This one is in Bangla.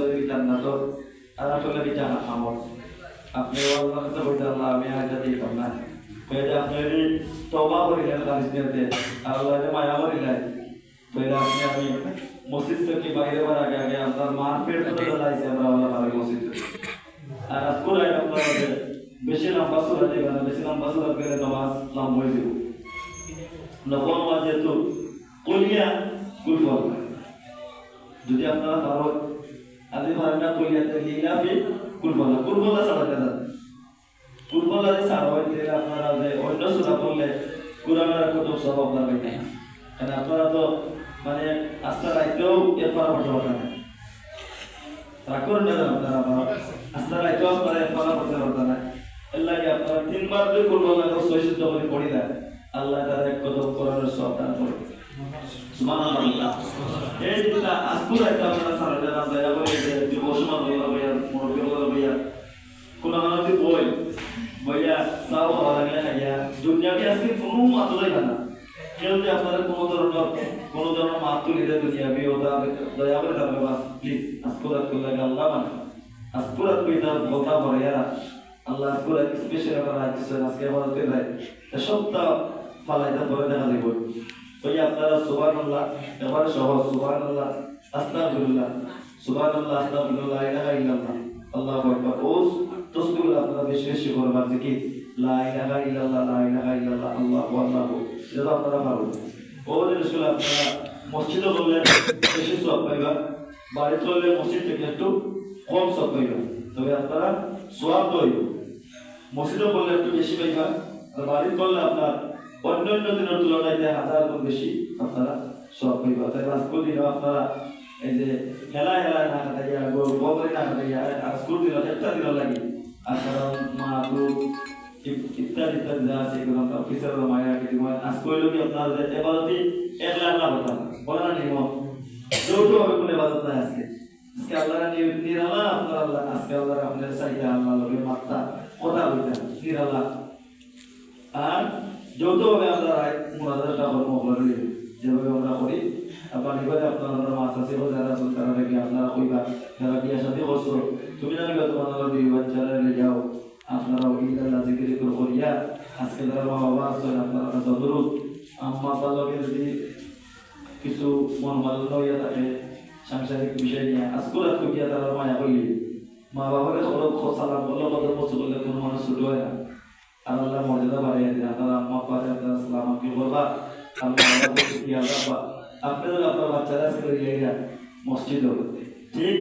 বছরের জান্নাতর আর আসলে কি জানা আমল আপনি আল্লাহর কাছে বলতে আল্লাহ আমি আজ দিতাম না কইলে আপনি তওবা করিলেন খালিসিয়াতে আল্লাহর মায়া করিলেন কইলে আপনি আমি মসজিদ থেকে বাইরে বার আগে আগে আপনার মার পেট ধরে লাইছে আমরা আল্লাহ পারে মসজিদ আর আজকুরাই আপনার বেশি লম্বা সুরা দিবেন বেশি লম্বা সুরা গেলে নামাজ লম্বা হয়ে যাবে নবম মাঝে তো কলিয়া কুলফল যদি আপনারা কারো আদি ভারনা কলিয়াতে লিলাফি কুলফল কুলফল ছাড়া দেন কুলফল আদি ছাড়া হইতে আপনারা যে অন্য সুরা পড়লে কুরআনের কত সওয়াব লাগে না কারণ আপনারা তো মানে আস্তে রাইতেও এর পর পড়তে পারেন না রাখুন না আপনারা আস্তে রাইতেও আপনারা এর পর পড়তে পারেন না আল্লাহ কি আপনারা তিনবার দুই কুলফল লাগে 600 করে পড়ি দেন আল্লাহ তাআলা কত কোরআনের সওয়াব দান করে সুবহানাল্লাহ এই যেটা আজকুর একটা আমরা সারা জানা যায় বলে যে বসমান হইয়া ভাইয়া মুরব্বি হইয়া ভাইয়া কোন আমাদের বইয়া সাও হওয়া লাগলে খাইয়া দুনিয়াকে আজকে কোনো মাত্রাই না কেউ যে আপনাদের কোনো ধরনের মাত তুলি দেয় দুনিয়াবি ওটা দয়া করে থাকবে বাস প্লিজ আজকুরাত করলে আল্লাহ মানে আজকুরাত কইতা বলতা ভরিয়া আল্লাহ আজকুরাত স্পেশাল করা আছে আজকে বলতে দেয় সবটা ফালাইতে পরে দেখা যাবে ওই আপনারা সুবহানাল্লাহ এবারে সহজ সুবহানাল্লাহ আস্তাগফিরুল্লাহ সুবহানাল্লাহ আস্তাগফিরুল্লাহ লা ইলাহা ইল্লাল্লাহ আল্লাহু আকবার ও তাসবিহ আপনারা বেশি বেশি করবেন কি লা ইলাহা ইল্লাল্লাহ লা ইলাহা ইল্লাল্লাহ আল্লাহু আল্লাহু যেটা আপনারা পারবেন ও রাসূল আপনারা মসজিদে বললে বেশি সওয়াব পাইবা বাড়িতে বললে মসজিদ থেকে একটু কম সওয়াব পাইবা তবে আপনারা সওয়াব পাইবা মসজিদে বললে একটু বেশি পাইবা আর বাড়িতে বললে আপনার অন্যান্য দিনের তুলনায় 1000 গুণ বেশি আপনারা সওয়াব পাইবা তাই আজকে দিনে আপনারা এই যে হেলা হেলা না খাইয়া গোবরে না খাইয়া আজকে দিনে একটা দিন লাগে আপনারা মাহবু ইত্যাদি ইত্যাদি যা আছে এগুলো আমরা অফিসার মায়া কি দিবেন আজকে হইলো কি আপনাদের এবারতি 1 লাখ লাভ হতো বলা না নিয়ম যৌথ হবে কোনো ইবাদত না আজকে আজকে আল্লাহর নিরালা আপনারা আল্লাহ আজকে আল্লাহ আপনাদের চাইতে আল্লাহ লগে মাত্রা কথা বলতেন নিরালা আর যৌথভাবে আমরা মুনাজাতটা করবো যেভাবে আমরা করি আপনার এবারে আপনারা মাছ আছে যারা তারা নাকি আপনারা কইবা যারা বিয়া শাদী করছো তুমি জানি তোমার দুই বাচ্চারা নিয়ে যাও আপনারা ওই আল্লাহ জিকির করিয়া আজকে যারা মা বাবা আছেন আপনারা কাছে অনুরোধ আম্মা বাবাকে যদি কিছু মন ভালো হইয়া থাকে সাংসারিক বিষয় নিয়ে আজকে রাত করিয়া তারা মায়া করলি মা বাবাকে সালাম করলে কত বছর করলে কোনো মানুষ ছুটো হয় না আর আল্লাহ মর্যাদা বাড়িয়ে দিন আপনারা আম্মা আব্বাকে আপনারা সালাম কি করবা আপনারা আপনাদের বাচ্চারা আছে মসজিদ ঠিক